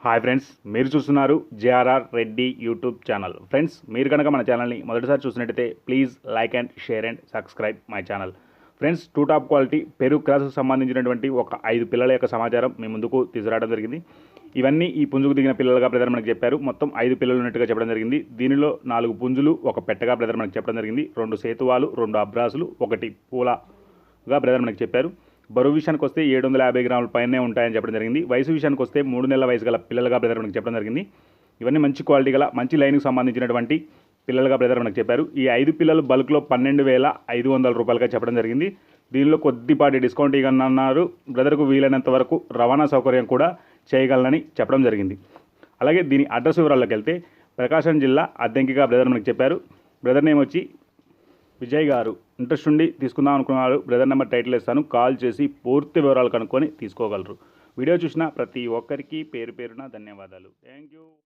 Hi friends, మీరు చూస్తున్నారు JRR Reddy YouTube channel. Friends, మీరు కనుక మన ఛానల్ని మొదటిసారి చూసినట్టయితే please like and share and subscribe my channel. Friends, two top quality పెరుగు క్రాస్కు సంబంధించినటువంటి ఒక 5 పిల్లల యొక్క సమాచారం మీ ముందుకు తీసుకురావడం జరిగింది. ఇవన్నీ ఈ పుంజుకు దిగిన పిల్లలుగా బ్రదర్ మనకు చెప్పారు. మొత్తం 5 పిల్లలు ఉన్నట్టుగా చెప్పడం జరిగింది. దీనిలో 4 పుంజులు, ఒక పెట్టగా బ్రదర్ మనకు చెప్పడం జరిగింది. 2 సేతువాలు, 2 అబ్రాసులు, 1 పూలగా బ్రదర్ మనకు చెప్పారు. బరువు విషయానికి వస్తే 750 గ్రాముల పైనే ఉంటాయని చెప్పడం జరిగింది. వయసు విషయానికి వస్తే 3 నెలల వయసు గల పిల్లలుగా బ్రదర్ మనకు చెప్పడం జరిగింది. ఇవన్నీ మంచి క్వాలిటీ గల మంచి లైన్కి సంబంధించినటువంటి పిల్లలుగా బ్రదర్ మనకు చెప్పారు. ఈ 5 పిల్లలు బల్క్లో 12,500 రూపాయలుగా చెప్పడం జరిగింది. దీనిలో కొద్దిపాటి డిస్కౌంట్ ఇవ్వనున్నారు. బ్రదర్కు వీలైనంత వరకు రవాణా సౌకర్యం కూడా చేయగలనని చెప్పడం జరిగింది. అలాగే దీని అడ్రస్ వివరాల్లోకి వెళ్తే ప్రకాశం జిల్లా అద్దెంకిగా బ్రదర్ మనకు చెప్పారు. బ్రదర్ నేమ్ వచ్చి విజయ్ గారు. ఇంట్రెస్ట్ ఉండి తీసుకుందాం అనుకున్నారు. బ్రదర్ నెంబర్ టైటిల్ ఇస్తాను, కాల్ చేసి పూర్తి వివరాలు కనుక్కొని తీసుకోగలరు. వీడియో చూసిన ప్రతి ఒక్కరికి పేరు పేరున ధన్యవాదాలు. Thank you.